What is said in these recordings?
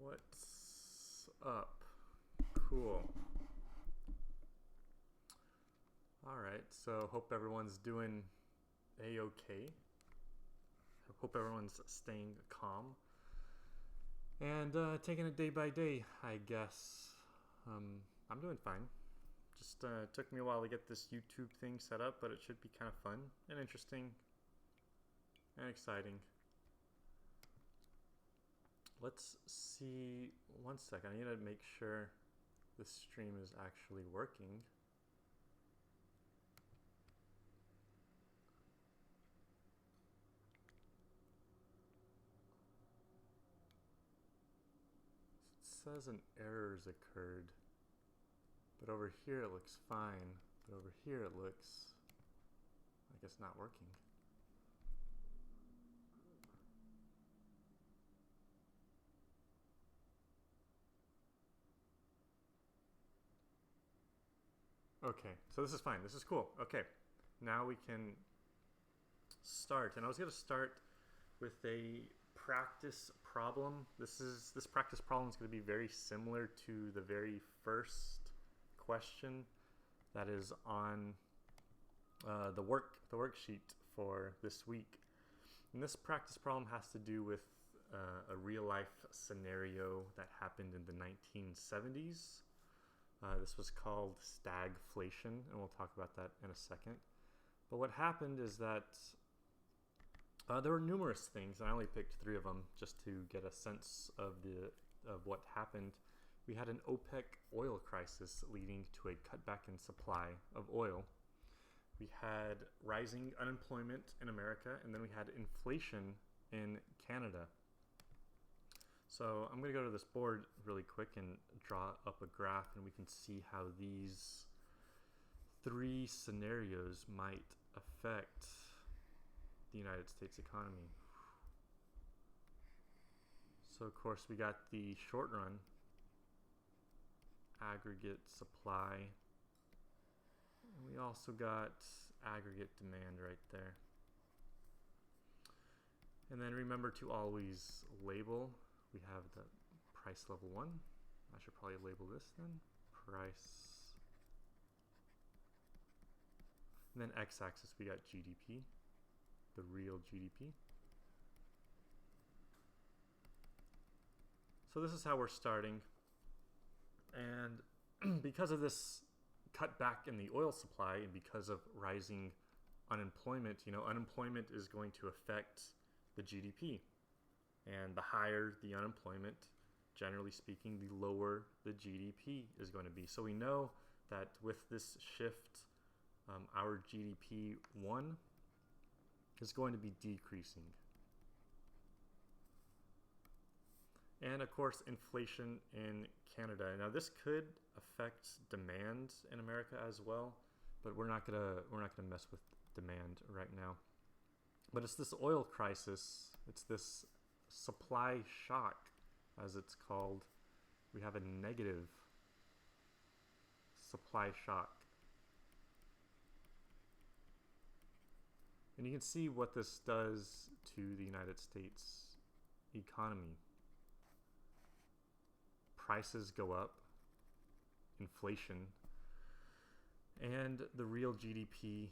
What's up? Cool. Alright, so hope everyone's doing a-okay. Hope everyone's staying calm. And taking it day by day, I guess. I'm doing fine. Just took me a while to get this YouTube thing set up, but it should be kind of fun and interesting and exciting. Let's see, one second, I need to make sure the stream is actually working. It says an error's occurred, but over here it looks fine, but over here it looks, I guess, not working. Okay, so this is fine. This is cool. Okay, now we can start. And I was going to start with a practice problem. This practice problem is going to be very similar to the very first question that is on the worksheet for this week. And this practice problem has to do with a real life scenario that happened in the 1970s. This was called stagflation, and we'll talk about that in a second. But what happened is that there were numerous things, and I only picked 3 of them just to get a sense of what happened. We had an OPEC oil crisis leading to a cutback in supply of oil. We had rising unemployment in America, and then we had inflation in Canada. So I'm going to go to this board really quick and draw up a graph, and we can see how these 3 scenarios might affect the United States economy. So of course we got the short run, aggregate supply, and we also got aggregate demand right there. And then remember to always label. We have the price level 1. I should probably label this then. Price. And then x-axis we got GDP, the real GDP. So this is how we're starting. And because of this cutback in the oil supply and because of rising unemployment, unemployment is going to affect the GDP. And the higher the unemployment, generally speaking, the lower the GDP is going to be. So we know that with this shift, our GDP 1 is going to be decreasing. And of course, inflation in Canada. Now this could affect demand in America as well, but we're not gonna mess with demand right now. But it's this oil crisis. It's this supply shock, as it's called. We have a negative supply shock. And you can see what this does to the United States economy. Prices go up, inflation, and the real GDP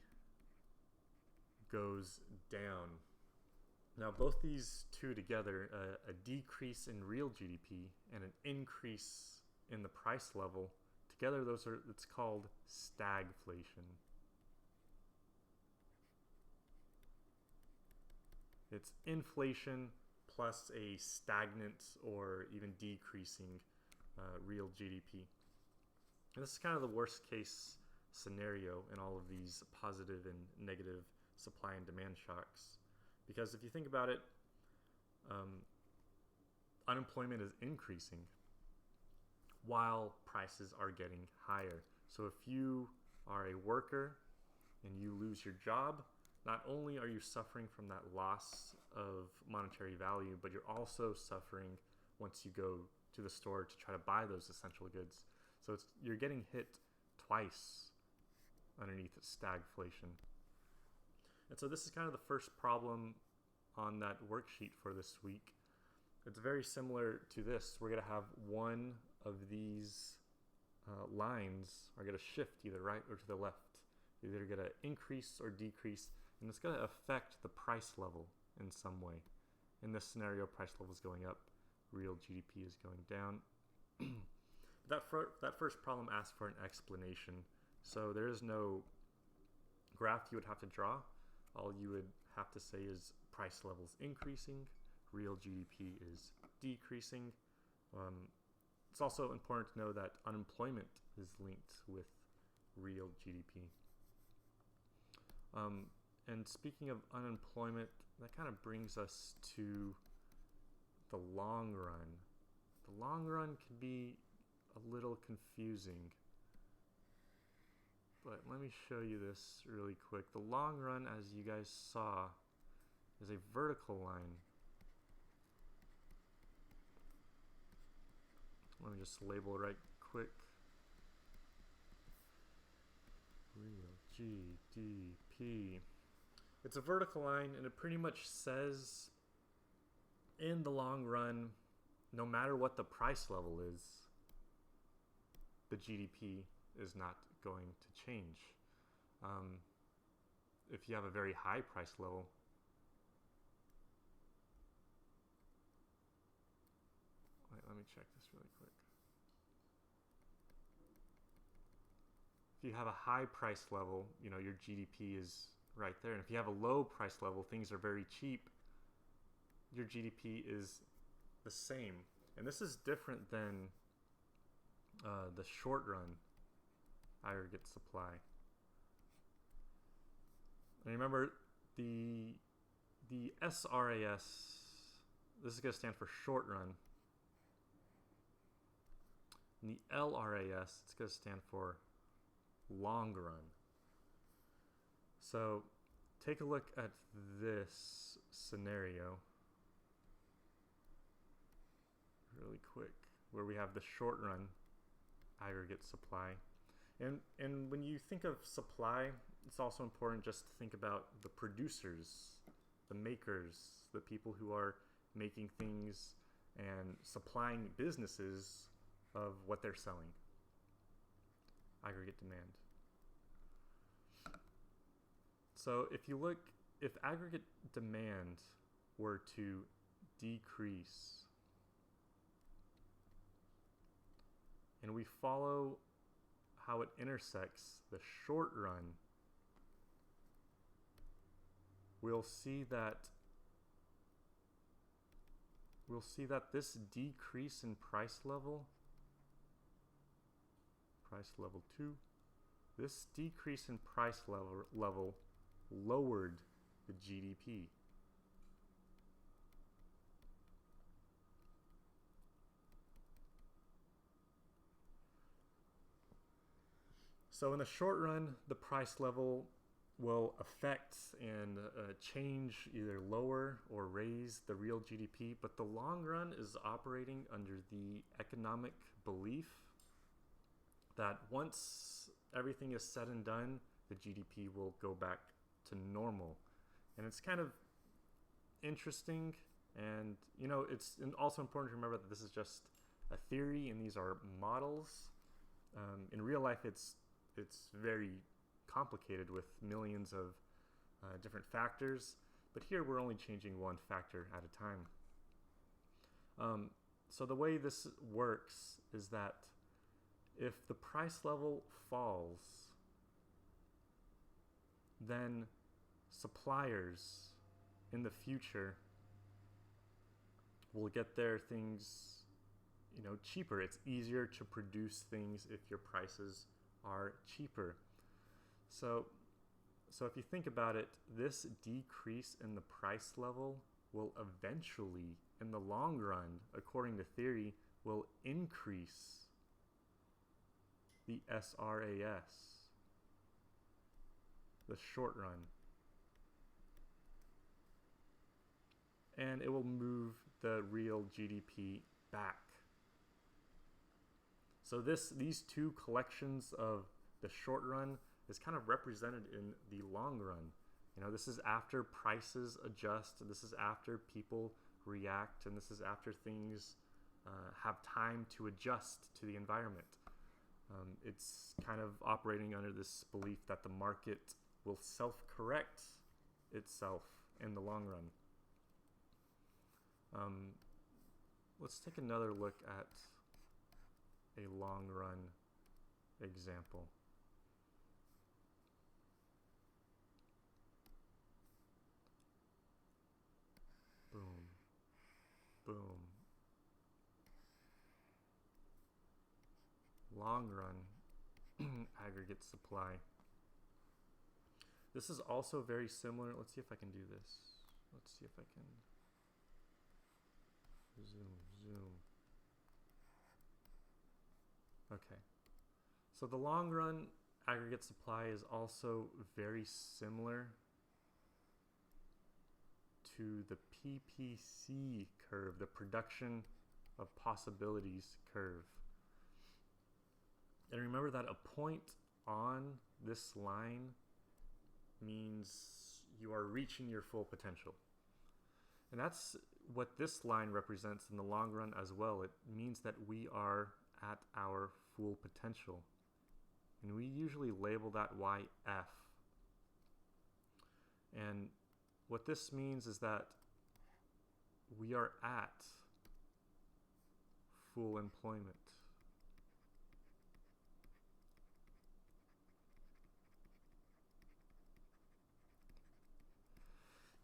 goes down. Now, both these 2 together, a decrease in real GDP and an increase in the price level, together it's called stagflation. It's inflation plus a stagnant or even decreasing real GDP. And this is kind of the worst case scenario in all of these positive and negative supply and demand shocks. Because if you think about it, unemployment is increasing while prices are getting higher. So if you are a worker and you lose your job, not only are you suffering from that loss of monetary value, but you're also suffering once you go to the store to try to buy those essential goods. So you're getting hit twice underneath stagflation. And so this is kind of the first problem on that worksheet for this week. it's very similar to this. We're going to have one of these lines are going to shift either right or to the left. Either going to increase or decrease, and it's going to affect the price level in some way. In this scenario, price level is going up, real GDP is going down. That first problem asks for an explanation. So there is no graph you would have to draw. All you would have to say is price levels increasing, real GDP is decreasing. It's also important to know that unemployment is linked with real GDP. And speaking of unemployment, that kind of brings us to the long run. The long run can be a little confusing, but let me show you this really quick. The long run, as you guys saw, is a vertical line. Let me just label right quick. Real GDP. It's a vertical line, and it pretty much says in the long run, no matter what the price level is, the GDP is not going to change. If you have a very high price level, let me check this really quick. If you have a high price level, your GDP is right there. And if you have a low price level, things are very cheap, your GDP is the same. And this is different than the short run aggregate supply. And remember, the SRAS, this is going to stand for short run. And the LRAS, it's going to stand for long run. So take a look at this scenario really quick, where we have the short run aggregate supply. And when you think of supply, it's also important just to think about the producers, the makers, the people who are making things and supplying businesses of what they're selling. Aggregate demand. So if aggregate demand were to decrease, and we follow how it intersects the short run, we'll see that this decrease in price level 2, this decrease in price level lowered the GDP. So in the short run, the price level will affect and change, either lower or raise the real GDP, but the long run is operating under the economic belief that once everything is said and done, the GDP will go back to normal. And it's kind of interesting, and it's also important to remember that this is just a theory and these are models. In real life, it's very complicated with millions of different factors, but here we're only changing one factor at a time. So the way this works is that if the price level falls, then suppliers in the future will get their things cheaper. It's easier to produce things if your prices are cheaper. So if you think about it, this decrease in the price level will eventually, in the long run, according to theory, will increase the SRAS, the short run. And it will move the real GDP back. So these two collections of the short run is kind of represented in the long run. This is after prices adjust. This is after people react, and this is after things have time to adjust to the environment. It's kind of operating under this belief that the market will self-correct itself in the long run. Let's take another look at a long run example. Boom, boom. Long run aggregate supply. This is also very similar. Let's see if I can do this. Let's see if I can zoom. Okay. So the long run aggregate supply is also very similar to the PPC curve, the production of possibilities curve. And remember that a point on this line means you are reaching your full potential. And that's what this line represents in the long run as well. It means that we are at our full potential. And we usually label that YF. And what this means is that we are at full employment.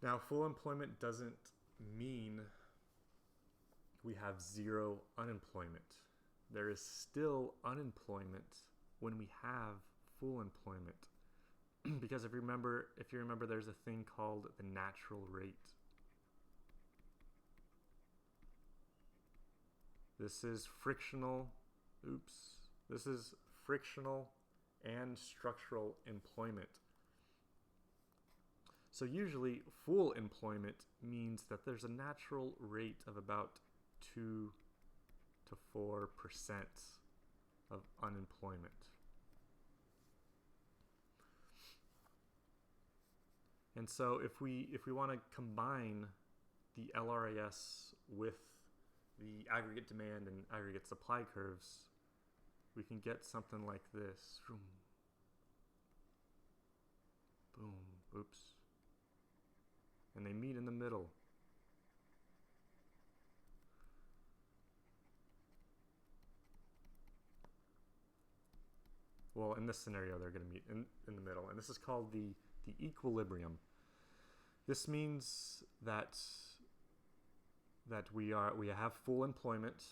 Now, full employment doesn't mean we have zero unemployment. There is still unemployment when we have full employment. Because if you remember, there's a thing called the natural rate. This is frictional and structural employment. So usually full employment means that there's a natural rate of about 2 to 4% of unemployment. And so if we want to combine the LRAS with the aggregate demand and aggregate supply curves, we can get something like this. Boom, oops. And they meet in the middle. Well, in this scenario, they're going to meet in the middle. And this is called the equilibrium. This means that we have full employment.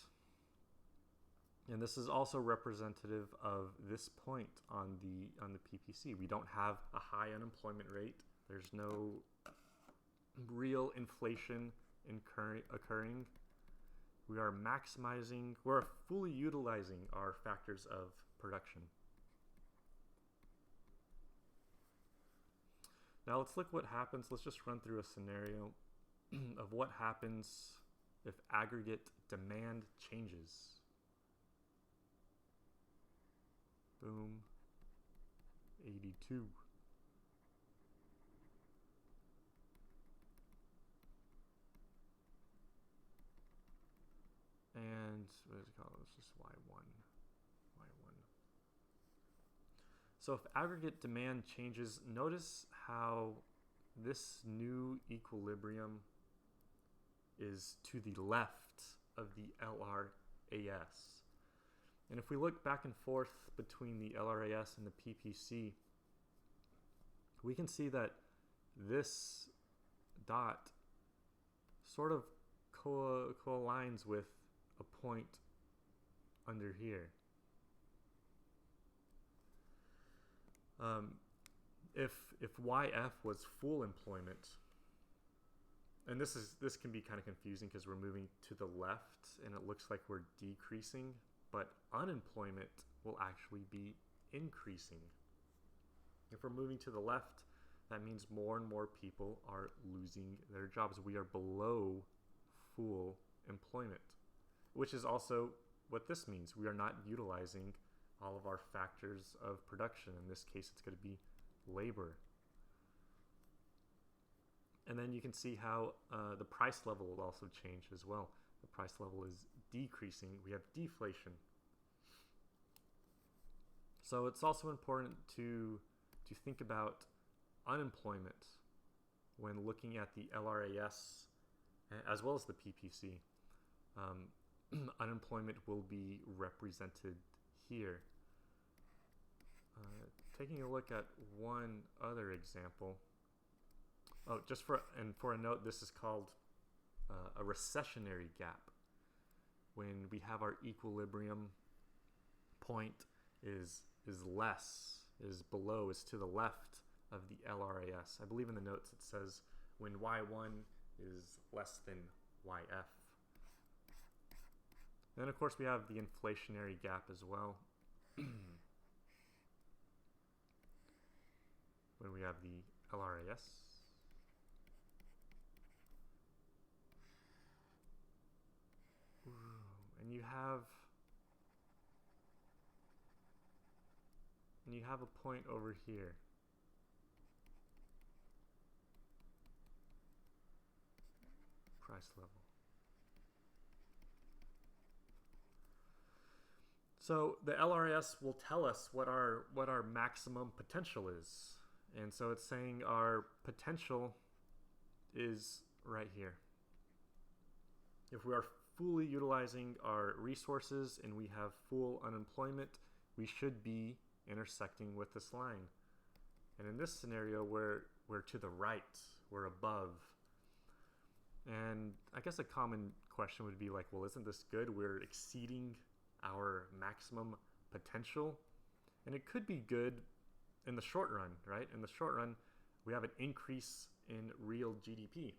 And this is also representative of this point on the PPC. We don't have a high unemployment rate. There's no real inflation occurring. We're fully utilizing our factors of production. Now let's look what happens. Let's just run through a scenario of what happens if aggregate demand changes. Boom. 82. And what is it called? It's just Y1. So if aggregate demand changes, notice how this new equilibrium is to the left of the LRAS. And if we look back and forth between the LRAS and the PPC, we can see that this dot sort of co-aligns with a point under here. If YF was full employment, and this can be kind of confusing because we're moving to the left and it looks like we're decreasing, but unemployment will actually be increasing. If we're moving to the left, that means more and more people are losing their jobs. We are below full employment, which is also what this means. We are not utilizing all of our factors of production. In this case, it's going to be labor. And then you can see how the price level will also change as well. The price level is decreasing. We have deflation. So it's also important to think about unemployment when looking at the LRAS as well as the PPC. Unemployment will be represented here. Taking a look at one other example. Oh, just for a note, this is called a recessionary gap. When we have our equilibrium point is below, is to the left of the LRAS. I believe in the notes it says when Y1 is less than YF. Then of course we have the inflationary gap as well. When we have the LRAS. And you have a point over here. Price level. So the LRAS will tell us what our maximum potential is. And so it's saying our potential is right here. If we are fully utilizing our resources and we have full unemployment, we should be intersecting with this line. And in this scenario, we're to the right, we're above. And I guess a common question would be like, well, isn't this good? We're exceeding our maximum potential. And it could be good in the short run, right? In the short run, we have an increase in real GDP.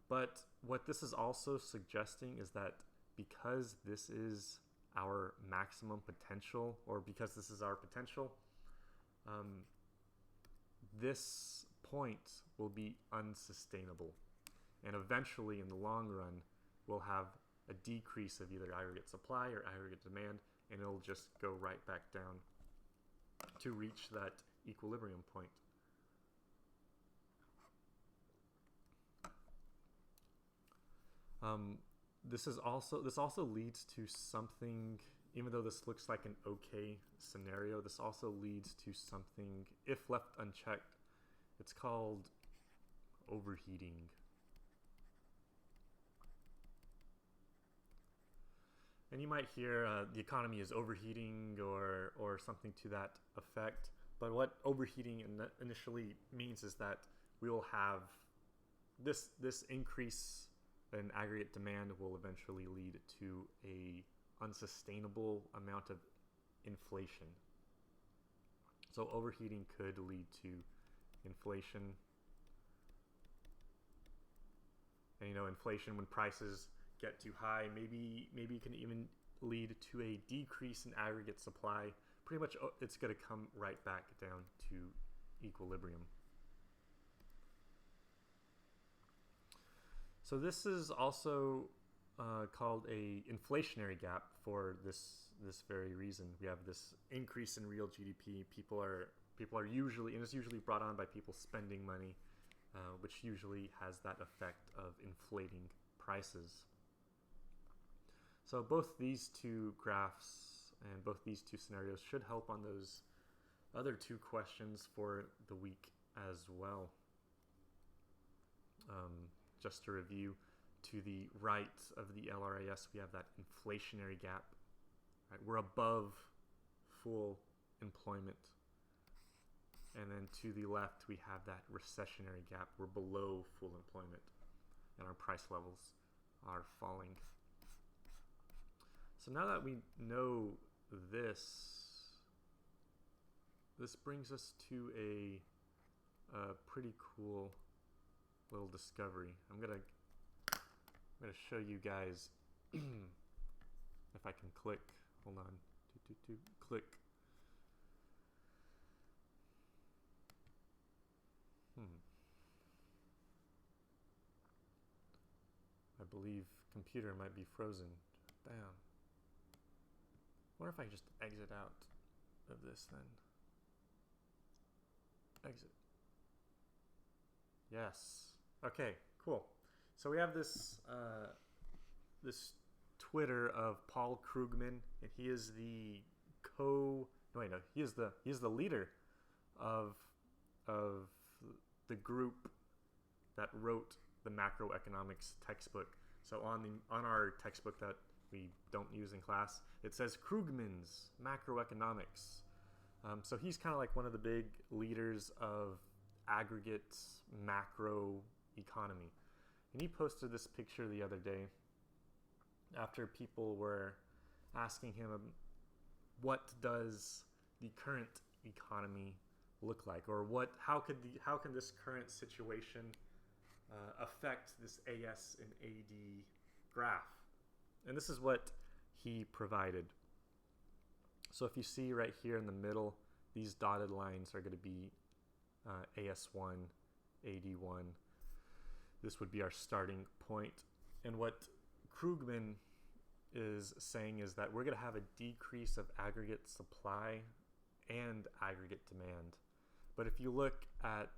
But what this is also suggesting is that because this is our maximum potential, or because this is our potential, this point will be unsustainable. And eventually, in the long run, we'll have a decrease of either aggregate supply or aggregate demand, and it'll just go right back down to reach that equilibrium point. This also leads to something, even though this looks like an okay scenario, this also leads to something, if left unchecked, it's called overheating. And you might hear the economy is overheating or something to that effect. But what overheating initially means is that we will have this increase in aggregate demand will eventually lead to a unsustainable amount of inflation. So overheating could lead to inflation. And inflation, when prices get too high, maybe it can even lead to a decrease in aggregate supply. Pretty much it's going to come right back down to equilibrium. So this is also called a inflationary gap for this very reason. We have this increase in real GDP. People are usually, and it's usually brought on by people spending money, which usually has that effect of inflating prices. So both these two graphs and both these two scenarios should help on those other two questions for the week as well. Just to review, to the right of the LRAS, we have that inflationary gap. Right? We're above full employment. And then to the left, we have that recessionary gap. We're below full employment, and our price levels are falling. So now that we know this brings us to a pretty cool little discovery. I'm gonna show you guys if I can click. Hold on. Click. I believe computer might be frozen. Damn. What if I just exit out of this then? Exit. Yes. Okay, cool. So we have this Twitter of Paul Krugman, and he is the co. No, wait, no. He is the leader of of the group that wrote the macroeconomics textbook. So on our textbook that we don't use in class, it says Krugman's Macroeconomics. So he's kind of like one of the big leaders of aggregate macro economy. And he posted this picture the other day after people were asking him, what does the current economy look like, or how can this current situation affect this AS and AD graph? And this is what he provided. So if you see right here in the middle, these dotted lines are going to be AS1, AD1. This would be our starting point. And what Krugman is saying is that we're going to have a decrease of aggregate supply and aggregate demand. But if you look at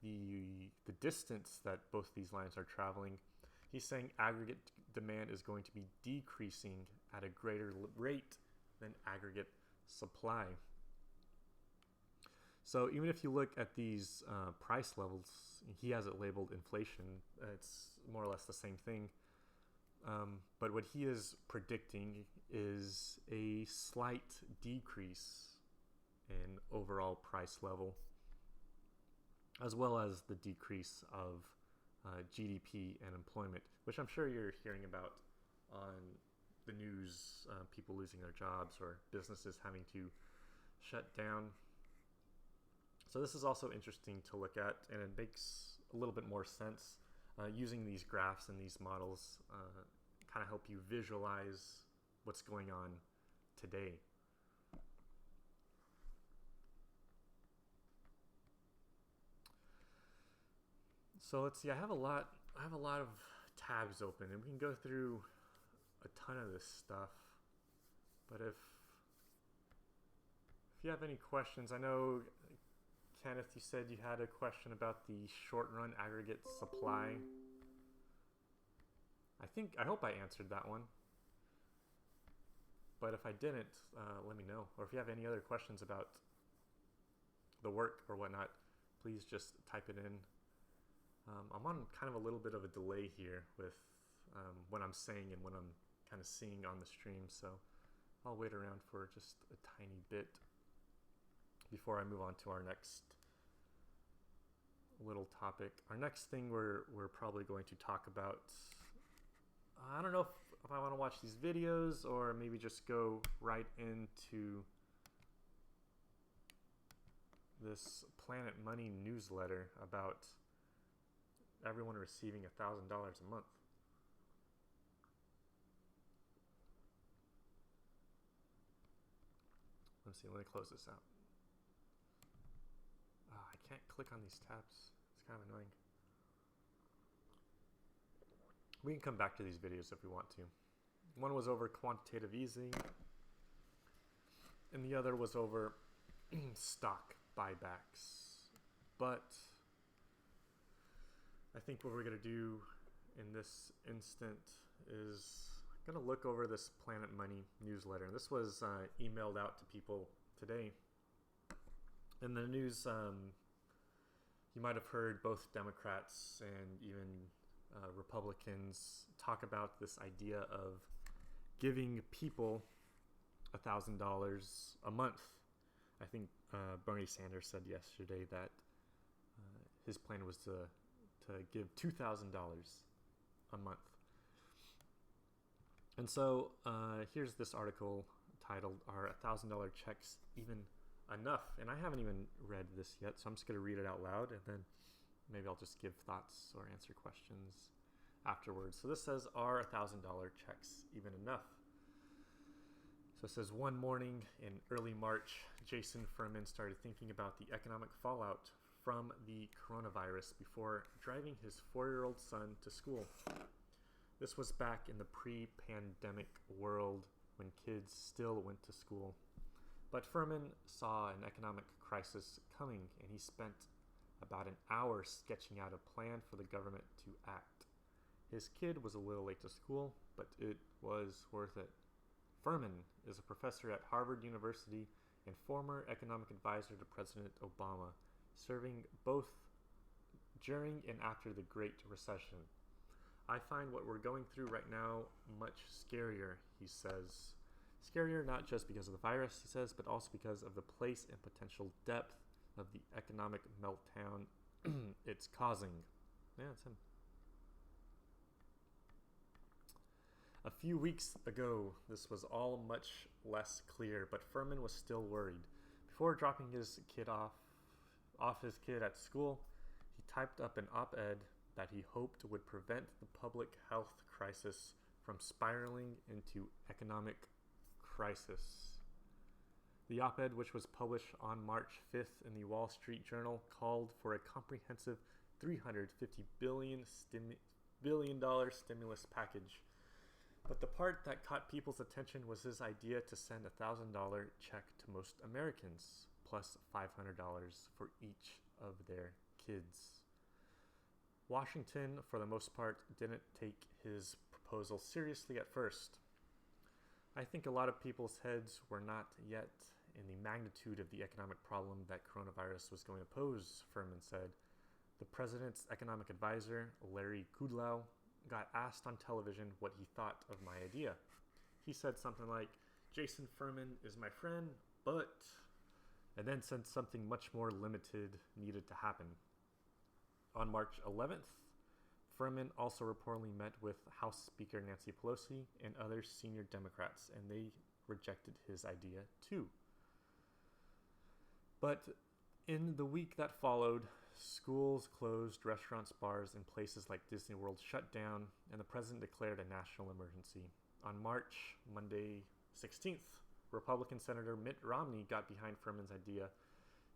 the distance that both these lines are traveling, he's saying aggregate demand is going to be decreasing at a greater rate than aggregate supply. So even if you look at these price levels, he has it labeled inflation. It's more or less the same thing. But what he is predicting is a slight decrease in overall price level, as well as the decrease of GDP and employment, which I'm sure you're hearing about on the news, people losing their jobs or businesses having to shut down. So this is also interesting to look at, and it makes a little bit more sense using these graphs and these models kind of help you visualize what's going on today. So let's see, I have a lot of tabs open, and we can go through a ton of this stuff. But if you have any questions, I know Kenneth, you said you had a question about the short run aggregate supply. I hope I answered that one. But if I didn't, let me know. Or if you have any other questions about the work or whatnot, please just type it in. I'm on kind of a little bit of a delay here with what I'm saying and what I'm kind of seeing on the stream, so I'll wait around for just a tiny bit before I move on to our next little topic. Our next thing we're probably going to talk about, I don't know if I want to watch these videos or maybe just go right into this Planet Money newsletter about everyone receiving $1,000 a month. Let's see, let me close this out. I can't click on these tabs. It's kind of annoying. We can come back to these videos if we want to. One was over quantitative easing, and the other was over stock buybacks. But I think what we're going to do in this instant is I'm going to look over this Planet Money newsletter. And this was emailed out to people today. In the news, you might have heard both Democrats and even Republicans talk about this idea of giving people $1,000 a month. I think Bernie Sanders said yesterday that his plan was to give $2,000 a month. And so here's this article titled, "Are $1,000 checks even enough?" And I haven't even read this yet, so I'm just going to read it out loud, and then maybe I'll just give thoughts or answer questions afterwards. So this says, "Are $1,000 checks even enough?" So it says, one morning in early March, Jason Furman started thinking about the economic fallout from the coronavirus before driving his 4-year-old son to school. This was back in the pre-pandemic world when kids still went to school. But Furman saw an economic crisis coming, and he spent about an hour sketching out a plan for the government to act. His kid was a little late to school, but it was worth it. Furman is a professor at Harvard University and former economic advisor to President Obama, serving both during and after the Great Recession. I find what we're going through right now much scarier, he says. Scarier not just because of the virus, he says, but also because of the place and potential depth of the economic meltdown it's causing. Yeah, it's him. A few weeks ago, this was all much less clear, but Furman was still worried. Before dropping his kid off his kid at school, he typed up an op-ed that he hoped would prevent the public health crisis from spiraling into economic crisis. The op-ed, which was published on March 5th in the Wall Street Journal, called for a comprehensive $350 billion stimulus package. But the part that caught people's attention was his idea to send a $1,000 check to most Americans, plus $500 for each of their kids. Washington, for the most part, didn't take his proposal seriously at first. I think a lot of people's heads were not yet in the magnitude of the economic problem that coronavirus was going to pose, Furman said. The president's economic advisor, Larry Kudlow, got asked on television what he thought of my idea. He said something like, "Jason Furman is my friend, but..." and then said something much more limited needed to happen. On March 11th, Furman also reportedly met with House Speaker Nancy Pelosi and other senior Democrats, and they rejected his idea too. But in the week that followed, schools closed, restaurants, bars, and places like Disney World shut down, and the president declared a national emergency. On Monday 16th, Republican Senator Mitt Romney got behind Furman's idea,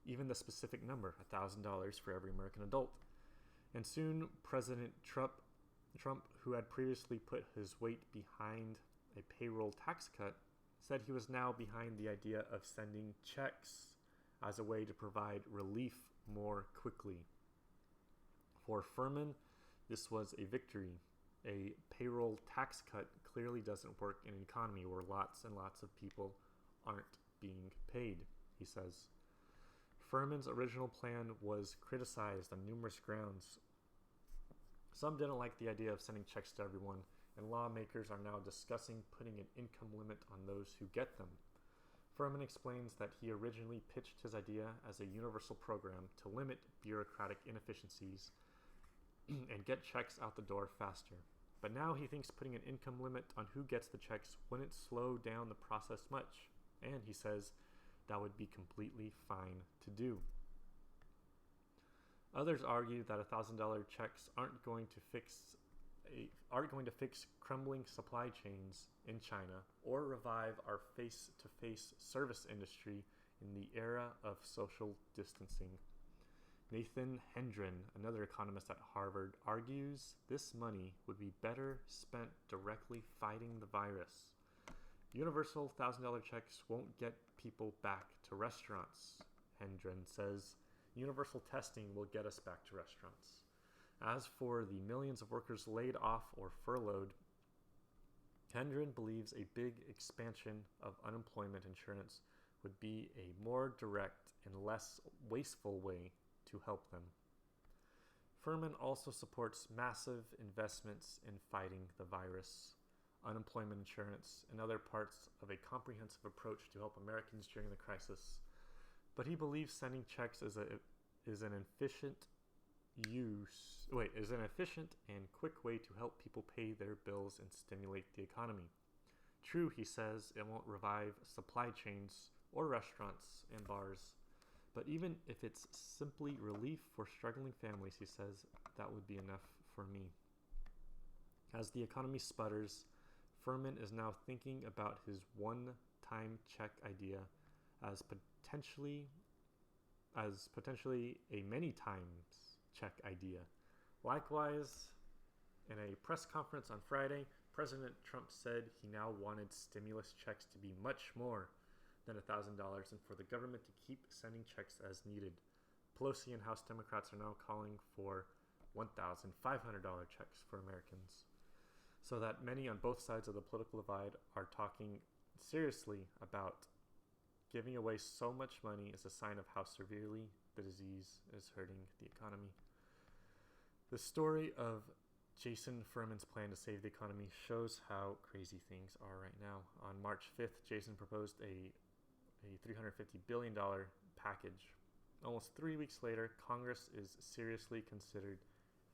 even the specific number, $1,000 for every American adult. And soon, President Trump, who had previously put his weight behind a payroll tax cut, said he was now behind the idea of sending checks as a way to provide relief more quickly. For Furman, this was a victory. A payroll tax cut clearly doesn't work in an economy where lots and lots of people aren't being paid, he says. Furman's original plan was criticized on numerous grounds. Some didn't like the idea of sending checks to everyone, and lawmakers are now discussing putting an income limit on those who get them. Furman explains that he originally pitched his idea as a universal program to limit bureaucratic inefficiencies and get checks out the door faster. But now he thinks putting an income limit on who gets the checks wouldn't slow down the process much, and he says that would be completely fine to do. Others argue that $1,000 checks aren't going to fix crumbling supply chains in China or revive our face-to-face service industry in the era of social distancing. Nathan Hendren, another economist at Harvard, argues this money would be better spent directly fighting the virus. Universal $1,000 checks won't get people back to restaurants, Hendren says. Universal testing will get us back to restaurants. As for the millions of workers laid off or furloughed, Hendren believes a big expansion of unemployment insurance would be a more direct and less wasteful way to help them. Furman also supports massive investments in fighting the virus, unemployment insurance, and other parts of a comprehensive approach to help Americans during the crisis. But he believes sending checks is an efficient and quick way to help people pay their bills and stimulate the economy. True, he says, it won't revive supply chains or restaurants and bars, but even if it's simply relief for struggling families, he says, that would be enough for me. As the economy sputters, Furman is now thinking about his one-time check idea as potentially a many times check idea. Likewise, in a press conference on Friday, President Trump said he now wanted stimulus checks to be much more than $1,000 and for the government to keep sending checks as needed. Pelosi and House Democrats are now calling for $1,500 checks for Americans, so that many on both sides of the political divide are talking seriously about giving away so much money is a sign of how severely the disease is hurting the economy. The story of Jason Furman's plan to save the economy shows how crazy things are right now. On March 5th, Jason proposed a $350 billion package. Almost 3 weeks later, Congress is seriously considered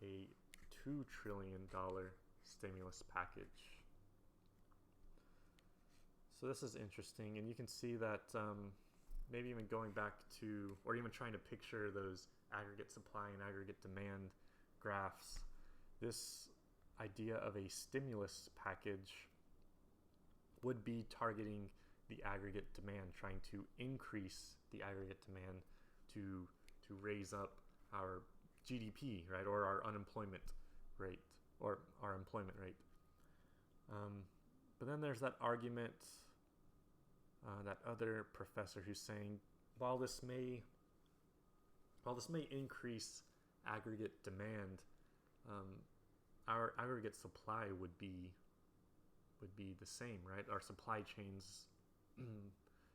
a $2 trillion stimulus package. So this is interesting, and you can see that maybe even going back to, or even trying to picture those aggregate supply and aggregate demand graphs, this idea of a stimulus package would be targeting the aggregate demand, trying to increase the aggregate demand to raise up our GDP, right, or our unemployment rate, or our employment rate. But then there's that argument, that other professor who's saying, while this may increase aggregate demand, our aggregate supply would be the same, right? Our supply chains,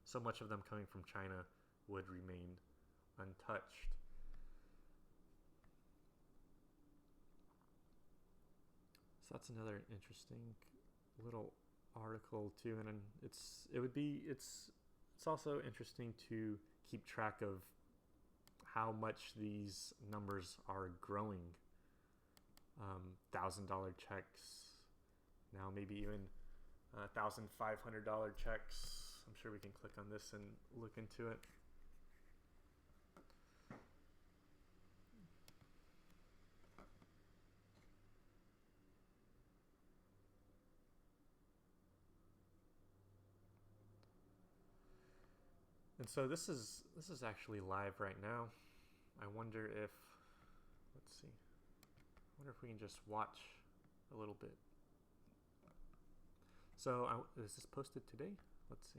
so much of them coming from China, would remain untouched. So that's another interesting little article too, and it's also interesting to keep track of how much these numbers are growing. $1,000 checks, now maybe even $1,500 checks. I'm sure we can click on this and look into it. And so this is actually live right now. I wonder if, let's see, I wonder if we can just watch a little bit. So is this posted today? Let's see,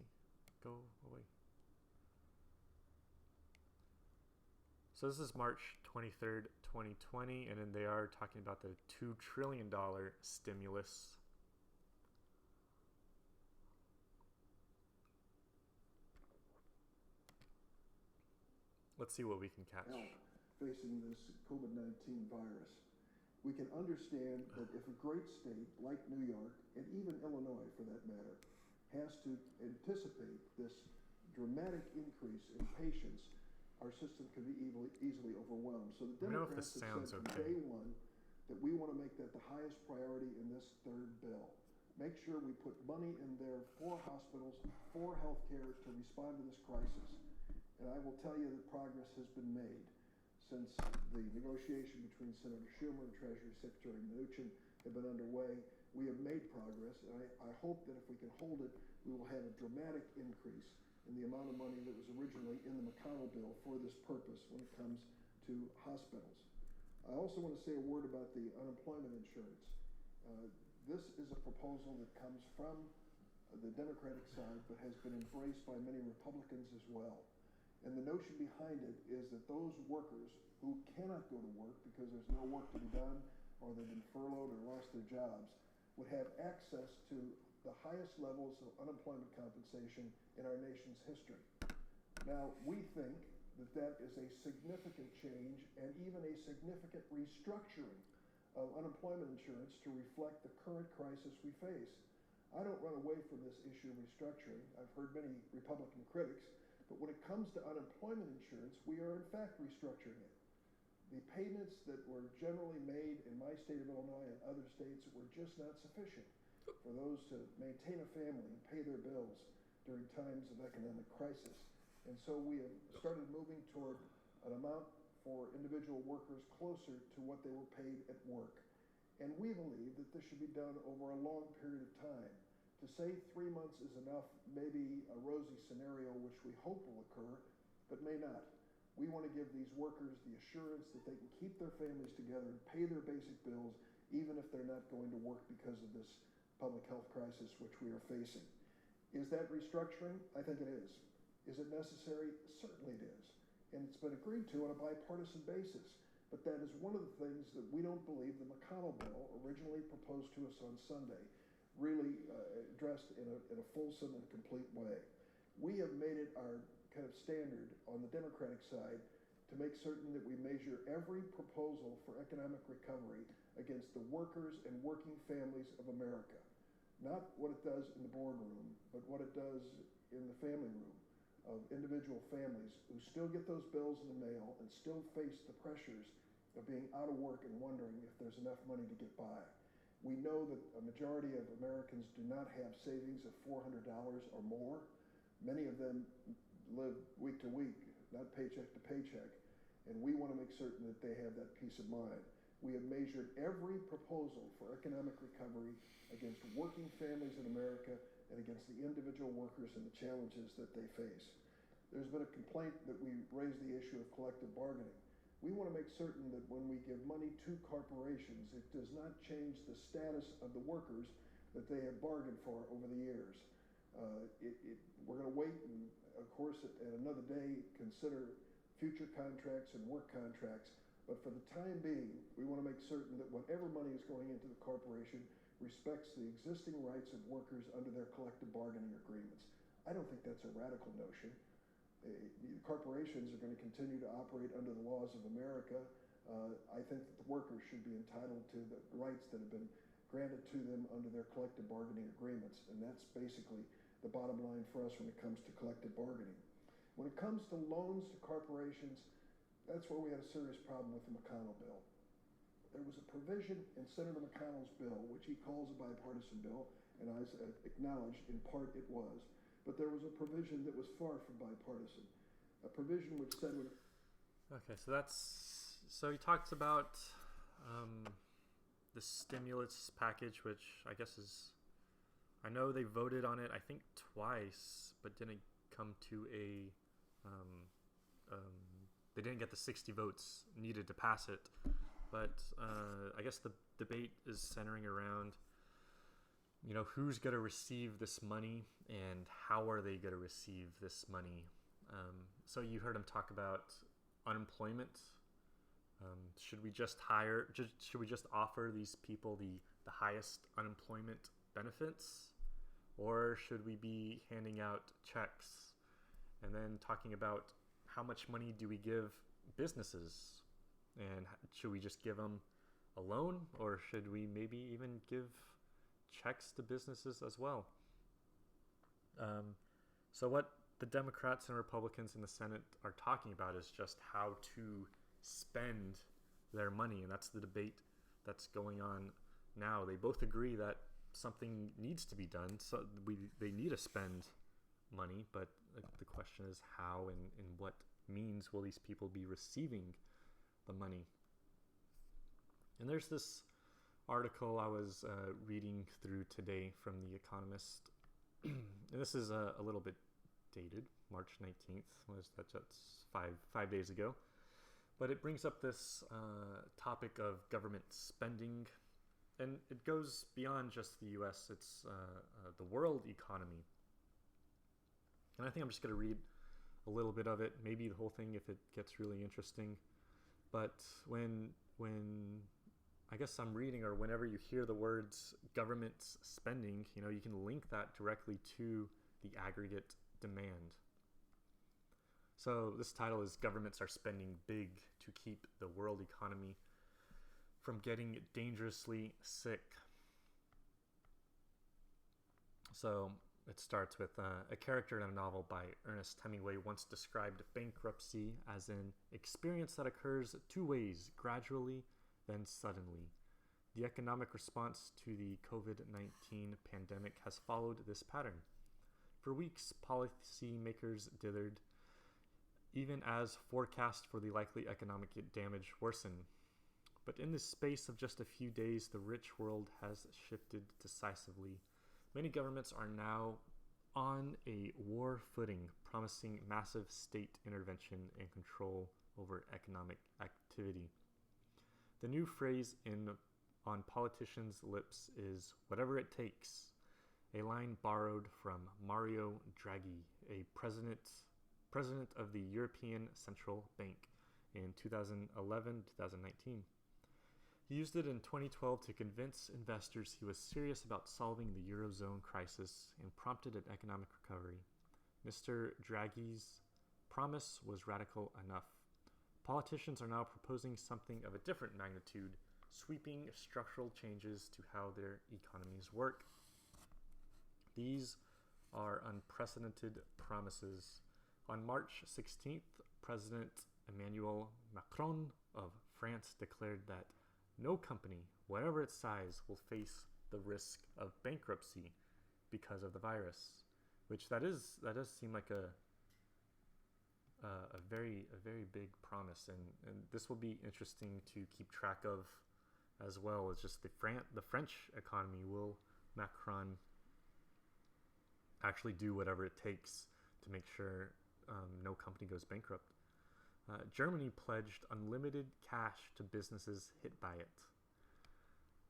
go away. So this is March 23rd, 2020, and then they are talking about the $2 trillion stimulus. Let's see what we can catch. Now, facing this COVID-19 virus, we can understand that if a great state like New York, and even Illinois for that matter, has to anticipate this dramatic increase in patients, our system can be easily overwhelmed. So the Democrats have said from day one that we want to make that the highest priority in this third bill. Make sure we put money in there for hospitals, for healthcare to respond to this crisis. And I will tell you that progress has been made since the negotiation between Senator Schumer and Treasury Secretary Mnuchin have been underway. We have made progress, and I hope that if we can hold it, we will have a dramatic increase in the amount of money that was originally in the McConnell bill for this purpose when it comes to hospitals. I also want to say a word about the unemployment insurance. This is a proposal that comes from the Democratic side, but has been embraced by many Republicans as well. And the notion behind it is that those workers who cannot go to work because there's no work to be done, or they've been furloughed or lost their jobs, would have access to the highest levels of unemployment compensation in our nation's history. Now, we think that that is a significant change and even a significant restructuring of unemployment insurance to reflect the current crisis we face. I don't run away from this issue of restructuring. I've heard many Republican critics. But when it comes to unemployment insurance, we are in fact restructuring it. The payments that were generally made in my state of Illinois and other states were just not sufficient for those to maintain a family and pay their bills during times of economic crisis. And so we have started moving toward an amount for individual workers closer to what they were paid at work. And we believe that this should be done over a long period of time. To say 3 months is enough may be a rosy scenario which we hope will occur, but may not. We want to give these workers the assurance that they can keep their families together and pay their basic bills, even if they're not going to work because of this public health crisis which we are facing. Is that restructuring? I think it is. Is it necessary? Certainly it is. and it's been agreed to on a bipartisan basis. But that is one of the things that we don't believe the McConnell bill, originally proposed to us on Sunday, really addressed in a fulsome and complete way. We have made it our kind of standard on the Democratic side to make certain that we measure every proposal for economic recovery against the workers and working families of America. Not what it does in the boardroom, but what it does in the family room of individual families who still get those bills in the mail and still face the pressures of being out of work and wondering if there's enough money to get by. We know that a majority of Americans do not have savings of $400 or more. Many of them live week to week, not paycheck to paycheck, and we want to make certain that they have that peace of mind. We have measured every proposal for economic recovery against working families in America and against the individual workers and the challenges that they face. There's been a complaint that we raise the issue of collective bargaining. We want to make certain that when we give money to corporations, it does not change the status of the workers that they have bargained for over the years. We're going to wait and, of course, at another day, consider future contracts and work contracts. But for the time being, we want to make certain that whatever money is going into the corporation respects the existing rights of workers under their collective bargaining agreements. I don't think that's a radical notion. Corporations are going to continue to operate under the laws of America. I think that the workers should be entitled to the rights that have been granted to them under their collective bargaining agreements. And that's basically the bottom line for us when it comes to collective bargaining. When it comes to loans to corporations, that's where we had a serious problem with the McConnell bill. There was a provision in Senator McConnell's bill, which he calls a bipartisan bill, and I acknowledge in part it was, but there was a provision that was far from bipartisan. A provision which said... Okay, so he talks about the stimulus package, which I guess is... I know they voted on it, I think twice, but didn't come to a... they didn't get the 60 votes needed to pass it. But I guess the debate is centering around, who's going to receive this money and how are they going to receive this money. So you heard him talk about unemployment. Should we just offer these people the highest unemployment benefits? Or should we be handing out checks? And then talking about how much money do we give businesses? And should we just give them a loan, or should we maybe even give checks to businesses as well? So what the Democrats and Republicans in the Senate are talking about is just how to spend their money, and that's the debate that's going on now. They both agree that something needs to be done, so they need to spend money, but the question is how and in what means will these people be receiving the money. And there's this article I was reading through today from The Economist, and this is a little bit dated, March 19th, that's 5 days ago, but it brings up this topic of government spending, and it goes beyond just the US, it's the world economy. And I think I'm just going to read a little bit of it, maybe the whole thing if it gets really interesting. But when I guess I'm reading, or whenever you hear the words government spending, you can link that directly to the aggregate demand. So this title is Governments Are Spending Big to Keep the World Economy from Getting Dangerously Sick. So it starts with a character in a novel by Ernest Hemingway once described bankruptcy as an experience that occurs two ways, gradually, then suddenly. The economic response to the COVID-19 pandemic has followed this pattern. For weeks, policymakers dithered, even as forecasts for the likely economic damage worsen. But in the space of just a few days, the rich world has shifted decisively. Many governments are now on a war footing, promising massive state intervention and control over economic activity. The new phrase on politicians' lips is "whatever it takes," a line borrowed from Mario Draghi, a president president of the European Central Bank in 2011-2019. He used it in 2012 to convince investors he was serious about solving the Eurozone crisis and prompted an economic recovery. Mr. Draghi's promise was radical enough. Politicians are now proposing something of a different magnitude, sweeping structural changes to how their economies work. These are unprecedented promises. On March 16th, President Emmanuel Macron of France declared that no company, whatever its size, will face the risk of bankruptcy because of the virus. Which that does seem like a very big promise, and this will be interesting to keep track of as well. It's just the French economy. Will Macron actually do whatever it takes to make sure no company goes bankrupt? Germany pledged unlimited cash to businesses hit by it.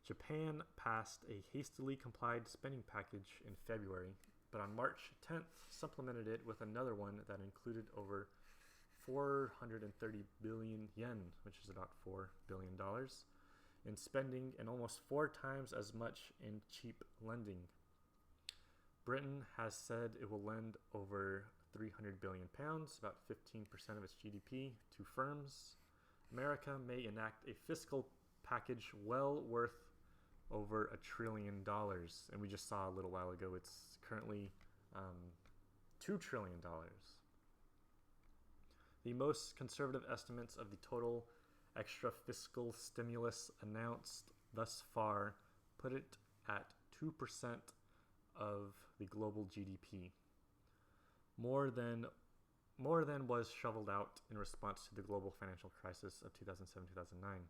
Japan passed a hastily complied spending package in February, but on March 10th supplemented it with another one that included over 430 billion yen, which is about $4 billion, in spending and almost 4 times as much in cheap lending. Britain has said it will lend over £300 billion, about 15% of its GDP, to firms. America may enact a fiscal package well worth over $1 trillion, and we just saw a little while ago it's currently $2 trillion. The most conservative estimates of the total extra fiscal stimulus announced thus far put it at 2% of the global GDP, more than was shoveled out in response to the global financial crisis of 2007-2009.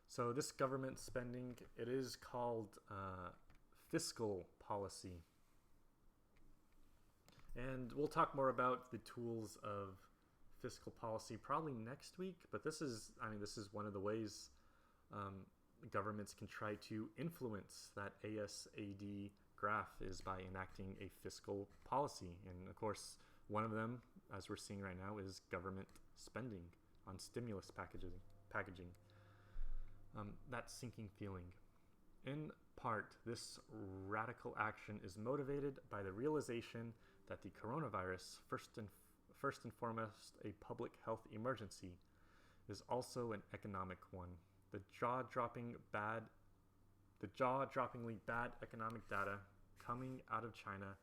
So this government spending, it is called fiscal policy. And we'll talk more about the tools of fiscal policy probably next week, but this is one of the ways governments can try to influence that ASAD graph is by enacting a fiscal policy. And of course, one of them, as we're seeing right now, is government spending on stimulus packaging. That sinking feeling. In part, this radical action is motivated by the realization that the coronavirus, first and foremost a public health emergency, is also an economic one. The jaw-droppingly bad economic data coming out of China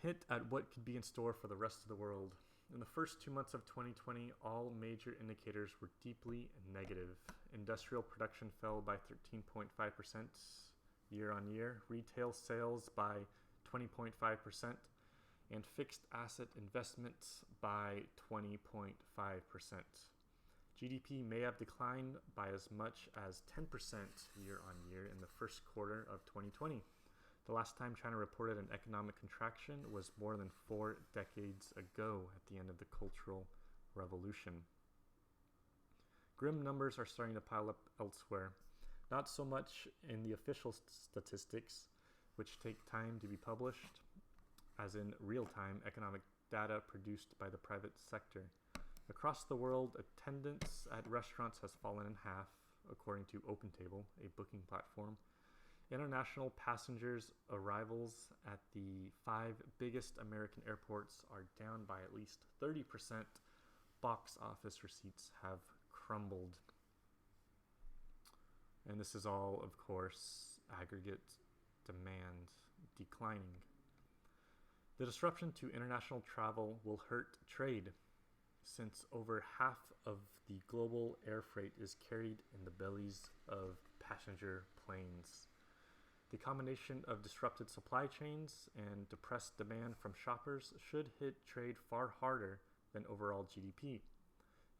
hit at what could be in store for the rest of the world. In the first 2 months of 2020, all major indicators were deeply negative. Industrial production fell by 13.5% year on year, retail sales by 20.5%, and fixed asset investments by 20.5%. GDP may have declined by as much as 10% year on year in the first quarter of 2020. The last time China reported an economic contraction was more than 4 decades ago at the end of the Cultural Revolution. Grim numbers are starting to pile up elsewhere, not so much in the official statistics, which take time to be published, as in real-time economic data produced by the private sector. Across the world, attendance at restaurants has fallen in half, according to OpenTable, a booking platform. International passengers' arrivals at the 5 biggest American airports are down by at least 30%. Box office receipts have crumbled. And this is all, of course, aggregate demand declining. The disruption to international travel will hurt trade, since over half of the global air freight is carried in the bellies of passenger planes. The combination of disrupted supply chains and depressed demand from shoppers should hit trade far harder than overall GDP.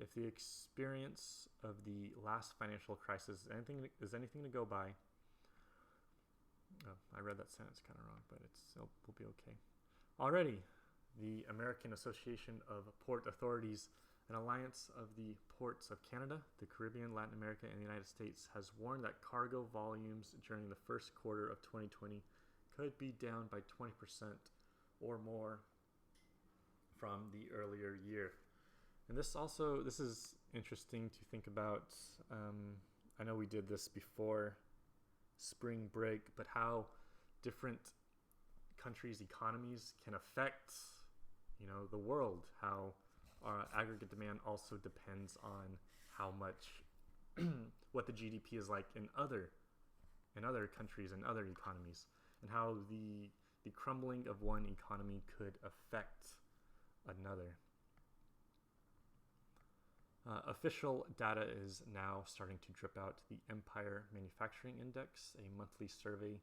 If the experience of the last financial crisis is anything to go by, I read that sentence kind of wrong, but will be okay. Already, the American Association of Port Authorities, an alliance of the ports of Canada, the Caribbean, Latin America, and the United States, has warned that cargo volumes during the first quarter of 2020 could be down by 20% or more from the earlier year. And this is interesting to think about. I know we did this before spring break, but how different countries' economies can affect, the world. How aggregate demand also depends on how much what the GDP is like in other countries and other economies, and how the crumbling of one economy could affect another. Official data is now starting to drip out. The Empire Manufacturing Index, a monthly survey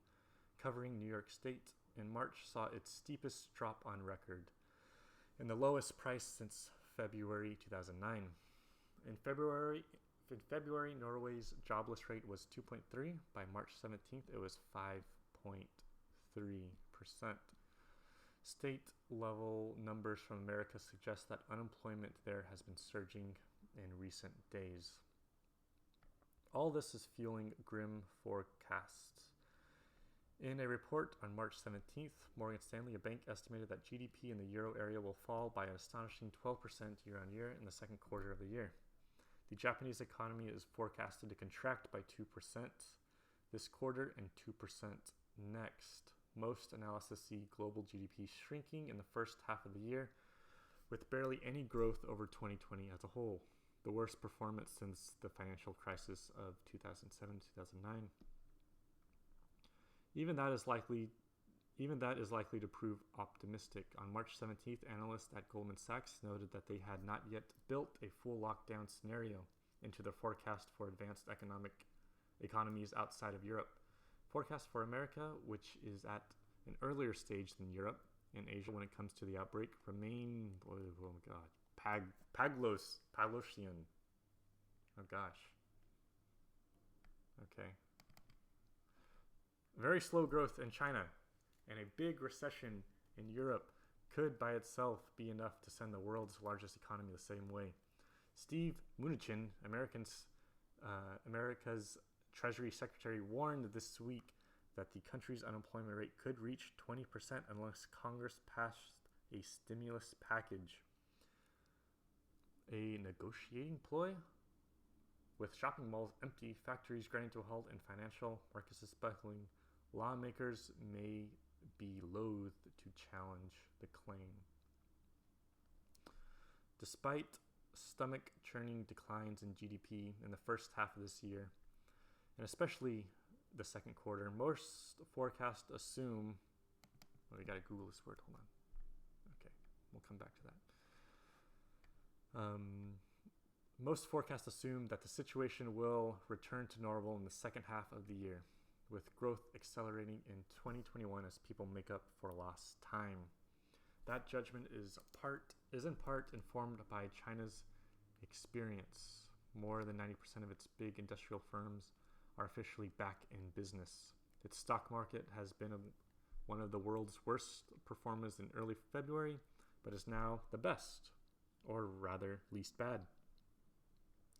covering New York State, in March saw its steepest drop on record and the lowest price since February 2009. In February, Norway's jobless rate was 2.3. By March 17th, it was 5.3%. State-level numbers from America suggest that unemployment there has been surging in recent days. All this is fueling grim forecasts. In a report on March 17th, Morgan Stanley, a bank, estimated that GDP in the euro area will fall by an astonishing 12% year on year in the second quarter of the year. The Japanese economy is forecasted to contract by 2% this quarter and 2% next. Most analysts see global GDP shrinking in the first half of the year, with barely any growth over 2020 as a whole, the worst performance since the financial crisis of 2007-2009. Even that is likely to prove optimistic. On March 17th, analysts at Goldman Sachs noted that they had not yet built a full lockdown scenario into their forecast for advanced economies outside of Europe. Forecast for America, which is at an earlier stage than Europe and Asia when it comes to the outbreak, remain, Paglosian. Oh gosh. Okay. Very slow growth in China and a big recession in Europe could by itself be enough to send the world's largest economy the same way. Steve Mnuchin, America's Treasury Secretary, warned this week that the country's unemployment rate could reach 20% unless Congress passed a stimulus package. A negotiating ploy? With shopping malls empty, factories grinding to a halt, and financial markets buckling, lawmakers may be loath to challenge the claim. Despite stomach-churning declines in GDP in the first half of this year, and especially the second quarter, most forecasts assume... we gotta Google this word, hold on. Okay, we'll come back to that. Most forecasts assume that the situation will return to normal in the second half of the year, with growth accelerating in 2021 as people make up for lost time. That judgment is in part informed by China's experience. More than 90% of its big industrial firms are officially back in business. Its stock market has been one of the world's worst performers in early February, but is now the best, or rather least bad.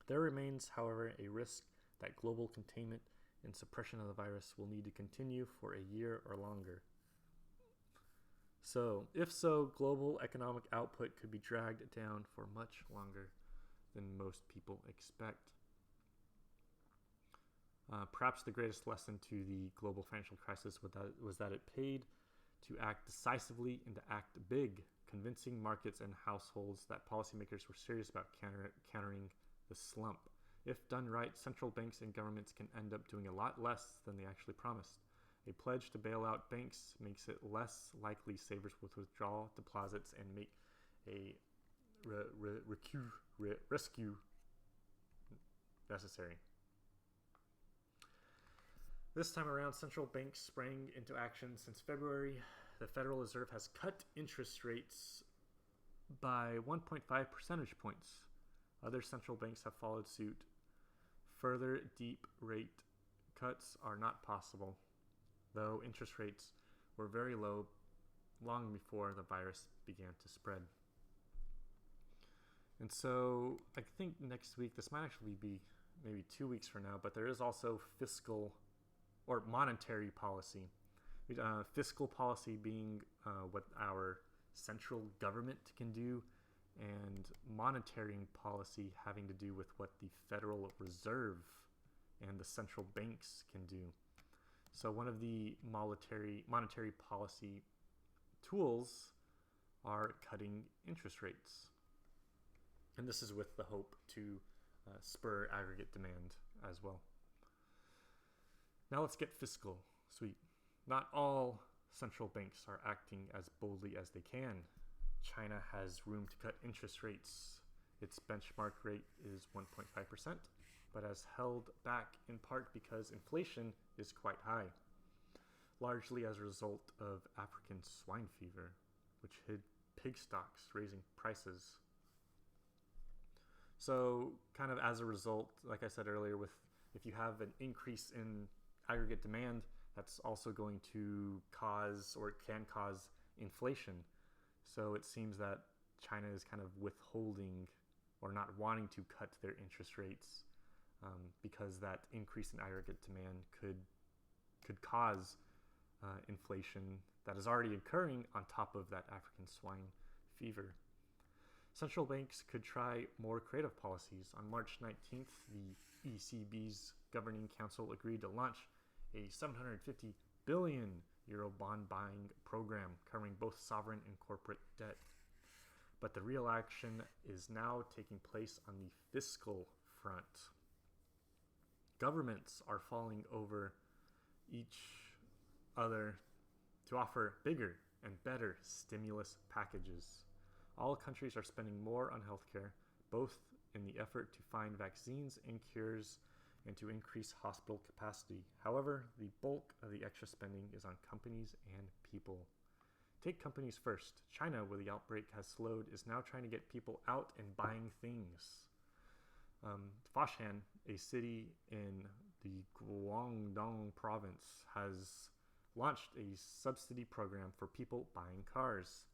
There remains, however, a risk that global containment and suppression of the virus will need to continue for a year or longer. So, if so, global economic output could be dragged down for much longer than most people expect. Perhaps the greatest lesson to the global financial crisis was that it paid to act decisively and to act big, convincing markets and households that policymakers were serious about countering the slump. If done right, central banks and governments can end up doing a lot less than they actually promised. A pledge to bail out banks makes it less likely savers will withdraw deposits and make a rescue necessary. This time around, central banks sprang into action since February. The Federal Reserve has cut interest rates by 1.5 percentage points. Other central banks have followed suit. Further deep rate cuts are not possible, though interest rates were very low long before the virus began to spread. And so I think next week, this might actually be maybe 2 weeks from now, but there is also fiscal or monetary policy. Fiscal policy being what our central government can do, and monetary policy having to do with what the Federal Reserve and the central banks can do. So one of the monetary policy tools are cutting interest rates. And this is with the hope to spur aggregate demand as well. Now let's get fiscal. Sweet. Not all central banks are acting as boldly as they can. China has room to cut interest rates. Its benchmark rate is 1.5%, but has held back in part because inflation is quite high, largely as a result of African swine fever, which hit pig stocks, raising prices. So kind of as a result, like I said earlier, if you have an increase in aggregate demand, that's also going to cause, or it can cause, inflation. So it seems that China is kind of withholding or not wanting to cut their interest rates because that increase in aggregate demand could cause inflation that is already occurring on top of that African swine fever. Central banks could try more creative policies. On March 19th, the ECB's Governing Council agreed to launch a 750 billion euro bond buying program covering both sovereign and corporate debt. But the real action is now taking place on the fiscal front. Governments are falling over each other to offer bigger and better stimulus packages. All countries are spending more on healthcare, both in the effort to find vaccines and cures and to increase hospital capacity. However, the bulk of the extra spending is on companies and people. Take companies first. China, where the outbreak has slowed, is now trying to get people out and buying things. Foshan, a city in the Guangdong province, has launched a subsidy program for people buying cars.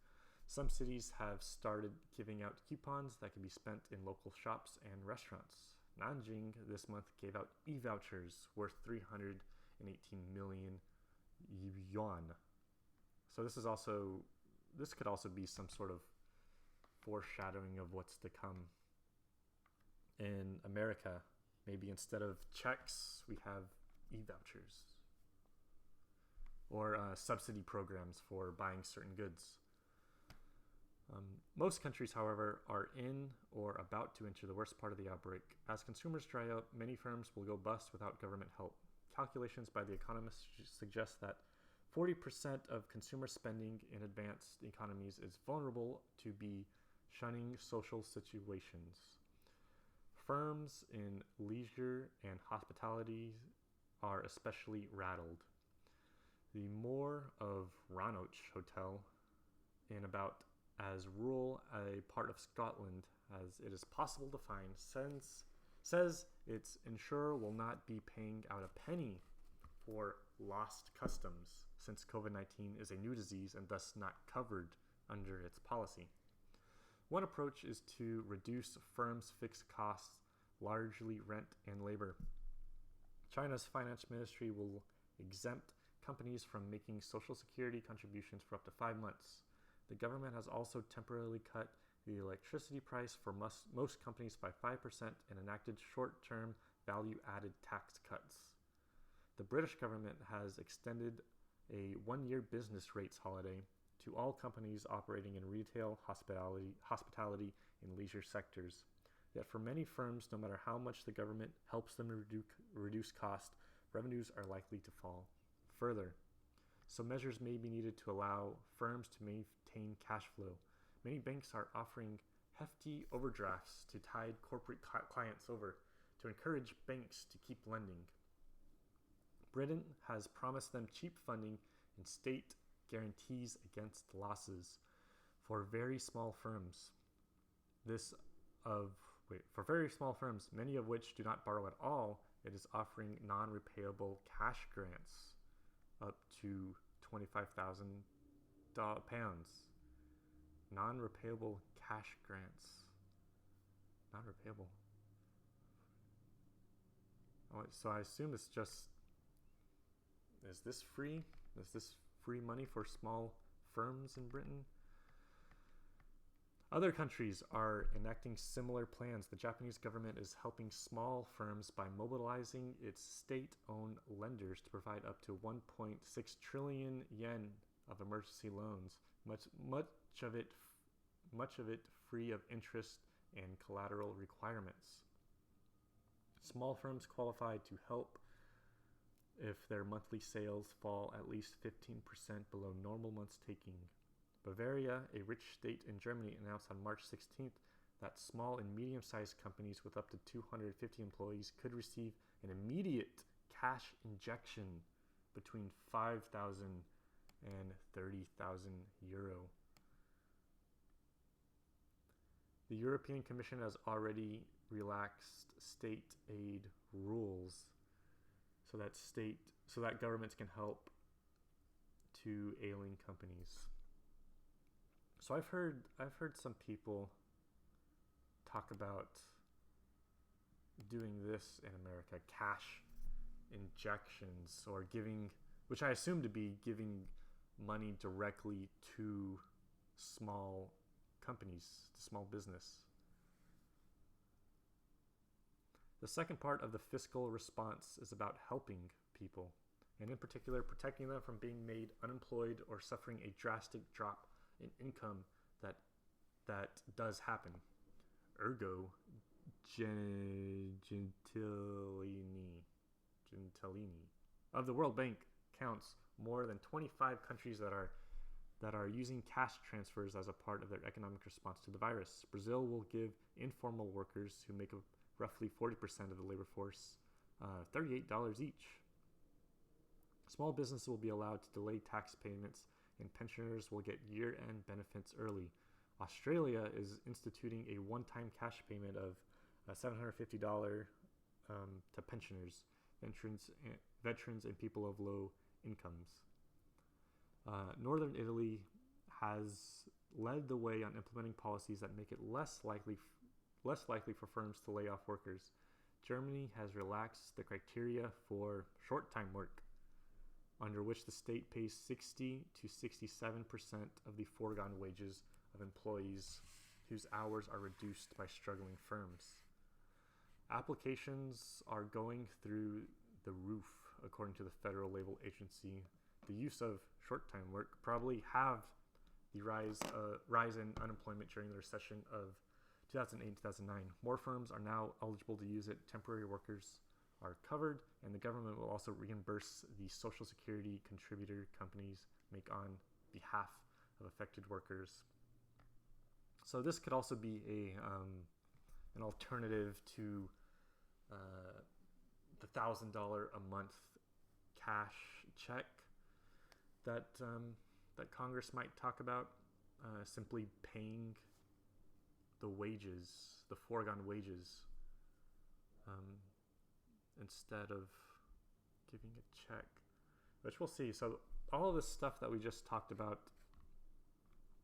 Some cities have started giving out coupons that can be spent in local shops and restaurants. Nanjing this month gave out e-vouchers worth 318 million yuan. So this could also be some sort of foreshadowing of what's to come. In America, maybe instead of checks, we have e-vouchers or subsidy programs for buying certain goods. Most countries, however, are in or about to enter the worst part of the outbreak. As consumers dry out, many firms will go bust without government help. Calculations by The Economist suggest that 40% of consumer spending in advanced economies is vulnerable to be shunning social situations. Firms in leisure and hospitality are especially rattled. The Moor of Rannoch Hotel, in about as rural a part of Scotland as it is possible to find, says its insurer will not be paying out a penny for lost customs, since COVID-19 is a new disease and thus not covered under its policy. One approach is to reduce firms' fixed costs, largely rent and labor. China's finance ministry will exempt companies from making social security contributions for up to 5 months. The government has also temporarily cut the electricity price for most companies by 5% and enacted short-term value-added tax cuts. The British government has extended a 1-year business rates holiday to all companies operating in retail, hospitality, and leisure sectors. Yet for many firms, no matter how much the government helps them reduce cost, revenues are likely to fall further. So measures may be needed to allow firms to maintain cash flow. Many banks are offering hefty overdrafts to tide corporate clients over to encourage banks to keep lending. Britain has promised them cheap funding and state guarantees against losses for very small firms. For very small firms, many of which do not borrow at all, it is offering non-repayable cash grants up to £25,000. Non-repayable cash grants. Non-repayable. Oh, so I assume it's just, is this free? Is this free money for small firms in Britain? Other countries are enacting similar plans. The Japanese government is helping small firms by mobilizing its state-owned lenders to provide up to 1.6 trillion yen of emergency loans, much of it free of interest and collateral requirements. Small firms qualify to help if their monthly sales fall at least 15% below normal months taking. Bavaria, a rich state in Germany, announced on March 16th that small and medium-sized companies with up to 250 employees could receive an immediate cash injection between 5,000 and 30,000 euro. The European Commission has already relaxed state aid rules so that governments can help to ailing companies. So I've heard some people talk about doing this in America, cash injections, or giving, which I assume to be giving money directly to small companies, to small business. The second part of the fiscal response is about helping people, and in particular protecting them from being made unemployed or suffering a drastic drop in income that does happen. Ergo Gentilini of the World Bank counts more than 25 countries that are using cash transfers as a part of their economic response to the virus. Brazil will give informal workers who make up roughly 40% of the labor force $38 each. Small businesses will be allowed to delay tax payments, and pensioners will get year-end benefits early. Australia is instituting a one-time cash payment of $750 to pensioners, veterans, and people of low incomes. Northern Italy has led the way on implementing policies that make it less likely for firms to lay off workers. Germany has relaxed the criteria for short-time work, under which the state pays 60 to 67% of the foregone wages of employees whose hours are reduced by struggling firms. Applications are going through the roof, according to the Federal Labor Agency. The use of short-time work probably halved the rise in unemployment during the recession of 2008 and 2009. More firms are now eligible to use it. Temporary workers are covered, and the government will also reimburse the Social Security contributor companies make on behalf of affected workers. So this could also be an alternative to the $1,000 a month cash check that Congress might talk about, simply paying the wages, the foregone wages, instead of giving a check, which we'll see. So all of this stuff that we just talked about,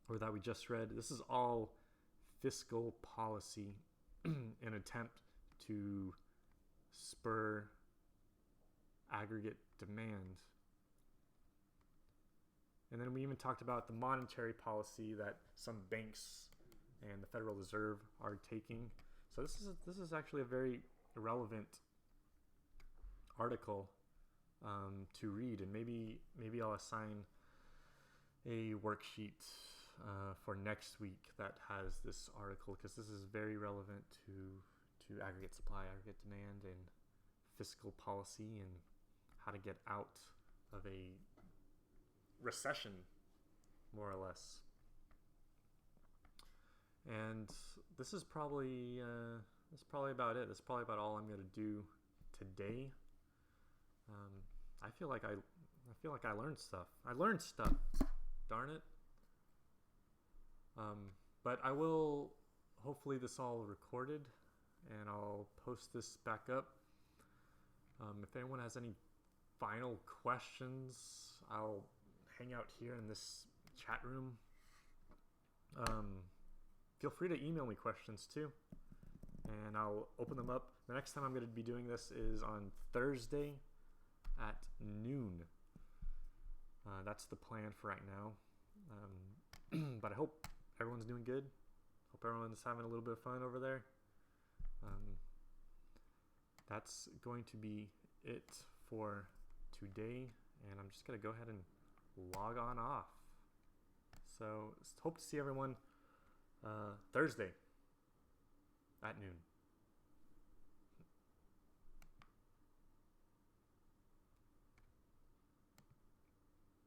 or that we just read, this is all fiscal policy in an attempt to spur aggregate demand. And then we even talked about the monetary policy that some banks and the Federal Reserve are taking. So this is actually a very relevant article to read, and maybe I'll assign a worksheet for next week that has this article, because this is very relevant to aggregate supply, aggregate demand, and fiscal policy, and how to get out of a recession, more or less. And this is probably about it. That's probably about all I'm going to do today. I feel like I learned stuff. Darn it. But I will, hopefully this all recorded, and I'll post this back up. If anyone has any final questions, I'll hang out here in this chat room. Feel free to email me questions too, and I'll open them up. The next time I'm going to be doing this is on Thursday at noon. That's the plan for right now. But I hope everyone's doing good. Hope everyone's having a little bit of fun over there. That's going to be it for today, and I'm just going to go ahead and log on off. So hope to see everyone Thursday at noon.